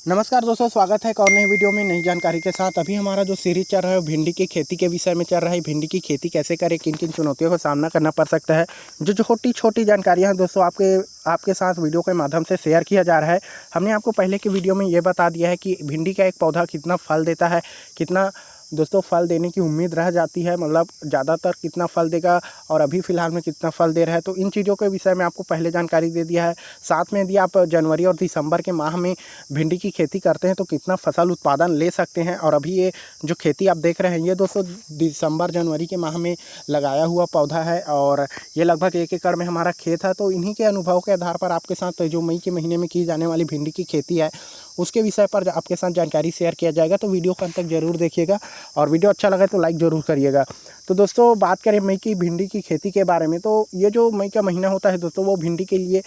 नमस्कार दोस्तों, स्वागत है एक और नई वीडियो में नई जानकारी के साथ। अभी हमारा जो सीरीज चल रहा है भिंडी की खेती के विषय में चल रहा है। भिंडी की खेती कैसे करें, किन किन चुनौतियों का सामना करना पड़ सकता है, जो छोटी छोटी जानकारियां हैं दोस्तों आपके साथ वीडियो के माध्यम से शेयर किया जा रहा है। हमने आपको पहले की वीडियो में ये बता दिया है कि भिंडी का एक पौधा कितना फल देता है, कितना दोस्तों फल देने की उम्मीद रह जाती है, मतलब ज़्यादातर कितना फल देगा और अभी फ़िलहाल में कितना फल दे रहा है। तो इन चीज़ों के विषय में आपको पहले जानकारी दे दिया है। साथ में यदि आप जनवरी और दिसंबर के माह में भिंडी की खेती करते हैं तो कितना फसल उत्पादन ले सकते हैं। और अभी ये जो खेती आप देख रहे हैं ये दोस्तों दिसंबर जनवरी के माह में लगाया हुआ पौधा है और ये लगभग 1 एकड़ में हमारा खेत है। तो इन्हीं के अनुभव के आधार पर आपके साथ जो मई के महीने में की जाने वाली भिंडी की खेती है उसके विषय पर आपके साथ जानकारी शेयर किया जाएगा। तो वीडियो को अंत तक जरूर देखिएगा और वीडियो अच्छा लगे तो लाइक ज़रूर करिएगा। तो दोस्तों बात करें मई की भिंडी की खेती के बारे में, तो ये जो मई का महीना होता है दोस्तों वो भिंडी के लिए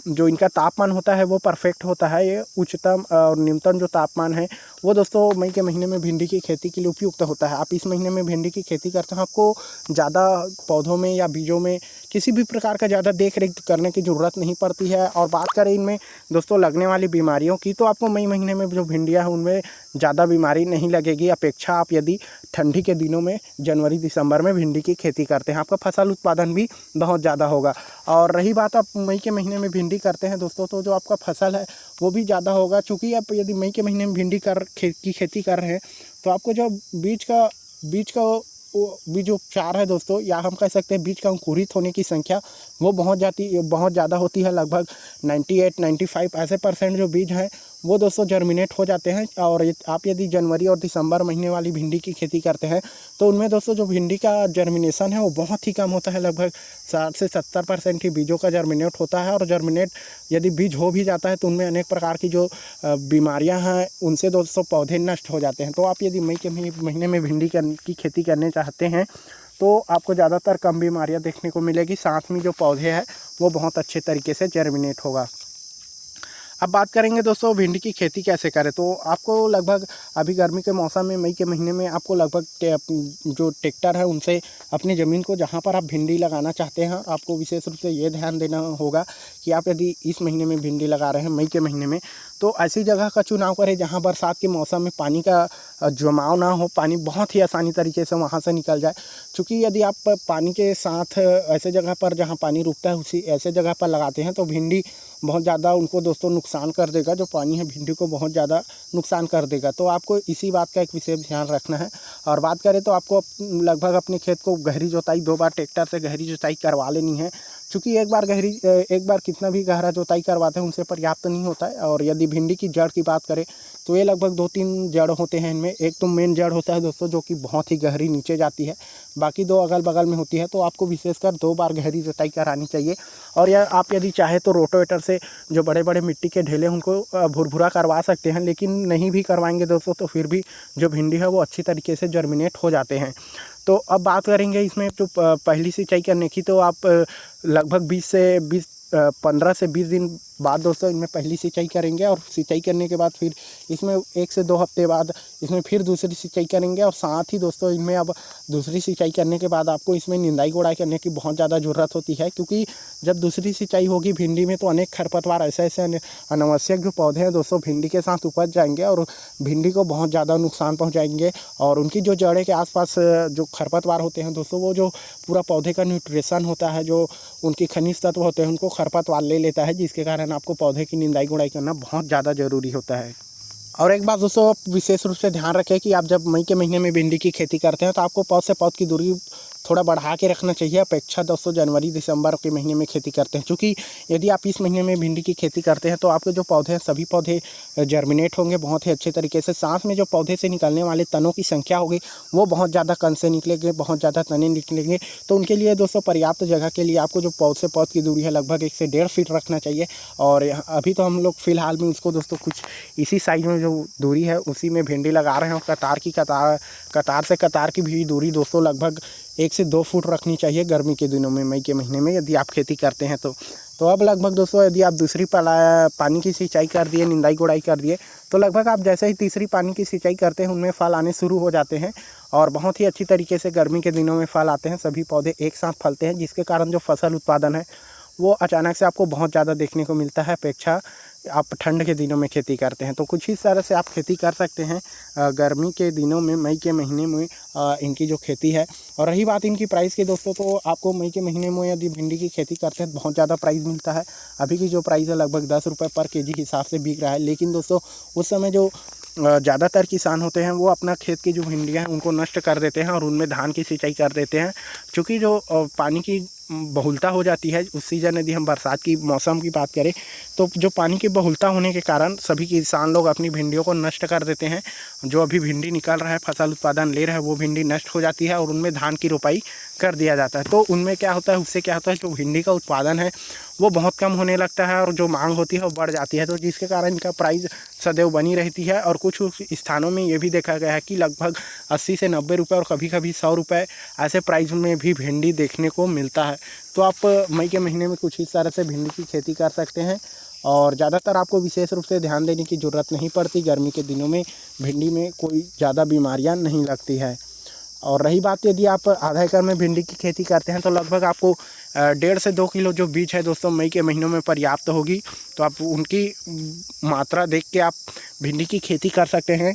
जो इनका तापमान होता है वो परफेक्ट होता है। ये उच्चतम और न्यूनतम जो तापमान है वो दोस्तों मई के महीने में भिंडी की खेती के लिए उपयुक्त होता है। आप इस महीने में भिंडी की खेती करते हैं, आपको ज़्यादा पौधों में या बीजों में किसी भी प्रकार का ज़्यादा देख रेख करने की ज़रूरत नहीं पड़ती है। और बात करें इनमें दोस्तों लगने वाली बीमारियों की, तो आपको मई महीने में जो भिंडियाँ हैं उनमें ज़्यादा बीमारी नहीं लगेगी अपेक्षा आप यदि ठंडी के दिनों में जनवरी दिसंबर में भिंडी की खेती करते हैं। आपका फसल उत्पादन भी बहुत ज़्यादा होगा। और रही बात आप मई के महीने में भिंडी करते हैं दोस्तों, तो जो आपका फसल है वो भी ज़्यादा होगा। चूँकि आप यदि मई के महीने में भिंडी की खेती कर रहे हैं तो आपको जो बीज उपचार है दोस्तों, या हम कह सकते हैं बीज का अंकुरित होने की संख्या वो बहुत ज़्यादा होती है। लगभग 98-95 ऐसे % जो बीज हैं वो दोस्तों जर्मिनेट हो जाते हैं। और आप यदि जनवरी और दिसंबर महीने वाली भिंडी की खेती करते हैं तो उनमें दोस्तों जो भिंडी का जर्मिनेशन है वो बहुत ही कम होता है। लगभग 60 से 70% ही बीजों का जर्मिनेट होता है। और जर्मिनेट यदि बीज हो भी जाता है तो उनमें अनेक प्रकार की जो बीमारियां हैं उनसे दोस्तों पौधे नष्ट हो जाते हैं। तो आप यदि मई के महीने में भिंडी की खेती करने चाहते हैं तो आपको ज़्यादातर कम बीमारियां देखने को मिलेगी। साथ में जो पौधे हैं वो बहुत अच्छे तरीके से जर्मिनेट होगा। अब बात करेंगे दोस्तों भिंडी की खेती कैसे करें, तो आपको लगभग अभी गर्मी के मौसम में मई के महीने में आपको लगभग जो ट्रैक्टर है उनसे अपनी ज़मीन को जहां पर आप भिंडी लगाना चाहते हैं, आपको विशेष रूप से ये ध्यान देना होगा कि आप यदि इस महीने में भिंडी लगा रहे हैं मई के महीने में, तो ऐसी जगह का चुनाव करें जहाँ बरसात के मौसम में पानी का जमाव ना हो, पानी बहुत ही आसानी तरीके से वहाँ से निकल जाए। क्योंकि यदि आप पानी के साथ ऐसे जगह पर जहाँ पानी रुकता है उसी ऐसे जगह पर लगाते हैं तो भिंडी बहुत ज़्यादा उनको दोस्तों नुकसान कर देगा। जो पानी है भिंडी को बहुत ज़्यादा नुकसान कर देगा। तो आपको इसी बात का एक विशेष ध्यान रखना है। और बात करें तो आपको लगभग अपने खेत को गहरी जोताई 2 बार ट्रैक्टर से गहरी जोताई करवा लेनी है। चूँकि एक बार कितना भी गहरा जोताई करवाते हैं उनसे पर्याप्त नहीं होता है। और यदि भिंडी की जड़ की बात करें तो ये लगभग 2-3 जड़ होते हैं इनमें। एक तो मेन जड़ होता है दोस्तों जो कि बहुत ही गहरी नीचे जाती है, बाकी 2 अगल बगल में होती है। तो आपको विशेषकर 2 बार गहरी जोताई करानी चाहिए। और या आप यदि चाहे तो रोटोवेटर से जो बड़े बड़े मिट्टी के ढेले उनको भुरभुरा करवा सकते हैं, लेकिन नहीं भी करवाएंगे दोस्तों तो फिर भी जो भिंडी है वो अच्छी तरीके से जर्मिनेट हो जाते हैं। तो अब बात करेंगे इसमें जो पहली सिंचाई करने की, तो आप लगभग 15 से 20 दिन बाद दोस्तों इनमें पहली सिंचाई करेंगे। और सिंचाई करने के बाद फिर इसमें 1 से 2 हफ्ते बाद इसमें फिर दूसरी सिंचाई करेंगे। और साथ ही दोस्तों इनमें अब दूसरी सिंचाई करने के बाद आपको इसमें निंदाई गोड़ाई करने की बहुत ज़्यादा ज़रूरत होती है। क्योंकि जब दूसरी सिंचाई होगी भिंडी में तो अनेक खरपतवार ऐसे अनावश्यक जो पौधे हैं दोस्तों भिंडी के साथ उपज जाएंगे और भिंडी को बहुत ज़्यादा नुकसान पहुँचाएंगे। और उनकी जो जड़ें के आसपास जो खरपतवार होते हैं दोस्तों वो जो पूरा पौधे का न्यूट्रिशन होता है, जो उनके खनिज तत्व होते हैं उनको खरपतवार ले लेता है, जिसके कारण आपको पौधे की निंदाई गुड़ाई करना बहुत ज़्यादा ज़रूरी होता है। और एक बात दोस्तों विशेष रूप से ध्यान रखें कि आप जब मई के महीने में भिंडी की खेती करते हैं तो आपको पौध से पौध की दूरी थोड़ा बढ़ा के रखना चाहिए अपेक्षा दोस्तों जनवरी दिसंबर के महीने में खेती करते हैं। क्योंकि यदि आप इस महीने में भिंडी की खेती करते हैं तो आपके जो पौधे हैं सभी पौधे जर्मिनेट होंगे बहुत ही अच्छे तरीके से। साथ में जो पौधे से निकलने वाले तनों की संख्या होगी वो बहुत ज़्यादा कण से निकलेंगे, बहुत ज़्यादा तने निकलेंगे। तो उनके लिए दोस्तों पर्याप्त जगह के लिए आपको जो पौध से पौध की दूरी है लगभग 1 से 1.5 फीट रखना चाहिए। और अभी तो हम लोग फ़िलहाल में उसको दोस्तों कुछ इसी साइज में जो दूरी है उसी में भिंडी लगा रहे हैं। और कतार से कतार की भी दूरी दोस्तों लगभग 1 से 2 फुट रखनी चाहिए गर्मी के दिनों में मई के महीने में यदि आप खेती करते हैं तो अब लगभग दोस्तों यदि आप दूसरी पानी की सिंचाई कर दिए, निंदाई गोड़ाई कर दिए, तो लगभग आप जैसे ही तीसरी पानी की सिंचाई करते हैं उनमें फल आने शुरू हो जाते हैं। और बहुत ही अच्छी तरीके से गर्मी के दिनों में फल आते हैं, सभी पौधे एक साथ फलते हैं, जिसके कारण जो फसल उत्पादन है वो अचानक से आपको बहुत ज़्यादा देखने को मिलता है अपेक्षा आप ठंड के दिनों में खेती करते हैं। तो कुछ इस तरह से आप खेती कर सकते हैं गर्मी के दिनों में, मई के महीने में इनकी जो खेती है। और रही बात इनकी प्राइस की दोस्तों, तो आपको मई के महीने में यदि भिंडी की खेती करते हैं तो बहुत ज़्यादा प्राइस मिलता है। अभी की जो प्राइस है लगभग 10 रुपये पर केजी हिसाब से बिक रहा है। लेकिन दोस्तों उस समय जो ज़्यादातर किसान होते हैं वो अपना खेत की जो भिंडियाँ हैं उनको नष्ट कर देते हैं और उनमें धान की सिंचाई कर देते हैं। क्योंकि जो पानी की बहुलता हो जाती है उस सीज़न, यदि हम बरसात की मौसम की बात करें तो जो पानी की बहुलता होने के कारण सभी किसान लोग अपनी भिंडियों को नष्ट कर देते हैं। जो अभी भिंडी निकल रहा है, फसल उत्पादन ले रहा है, वो भिंडी नष्ट हो जाती है और उनमें धान की रोपाई कर दिया जाता है। तो उनमें क्या होता है, उससे क्या होता है, जो भिंडी का उत्पादन है वो बहुत कम होने लगता है और जो मांग होती है वो बढ़ जाती है। तो जिसके कारण इनका प्राइस सदैव बनी रहती है। और कुछ स्थानों में ये भी देखा गया है कि लगभग 80 से 90 रुपये और कभी कभी 100 रुपये ऐसे प्राइस में भी भिंडी देखने को मिलता है। तो आप मई के महीने में कुछ इस तरह से भिंडी की खेती कर सकते हैं और ज़्यादातर आपको विशेष रूप से ध्यान देने की ज़रूरत नहीं पड़ती। गर्मी के दिनों में भिंडी में कोई ज़्यादा बीमारियां नहीं लगती है। और रही बात, यदि आप आधा एकड़ में भिंडी की खेती करते हैं तो लगभग आपको 1.5 से 2 किलो जो बीज है दोस्तों मई के महीनों में पर्याप्त होगी। तो आप उनकी मात्रा देख के आप भिंडी की खेती कर सकते हैं।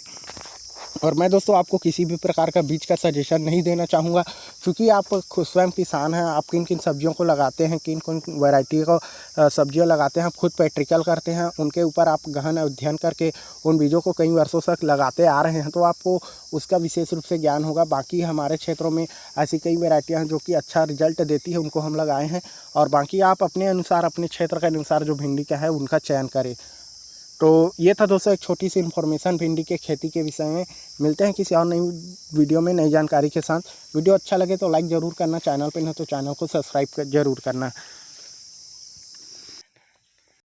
और मैं दोस्तों आपको किसी भी प्रकार का बीज का सजेशन नहीं देना चाहूँगा, क्योंकि आप खुद स्वयं किसान हैं। आप किन किन सब्जियों को लगाते हैं, किन किन वैरायटी को सब्जियां लगाते हैं, आप खुद प्रैक्टिकल करते हैं, उनके ऊपर आप गहन अध्ययन करके उन बीजों को कई वर्षों तक लगाते आ रहे हैं, तो आपको उसका विशेष रूप से ज्ञान होगा। बाकी हमारे क्षेत्रों में ऐसी कई वैरायटियाँ हैं जो कि अच्छा रिजल्ट देती है, उनको हम लगाए हैं। और बाकी आप अपने अनुसार, अपने क्षेत्र के अनुसार जो भिंडी का है उनका चयन करें। तो ये था दोस्तों एक छोटी सी इन्फॉर्मेशन भिंडी के खेती के विषय में। मिलते हैं किसी और नई वीडियो में नई जानकारी के साथ। वीडियो अच्छा लगे तो लाइक ज़रूर करना, चैनल पे न तो चैनल को सब्सक्राइब जरूर करना।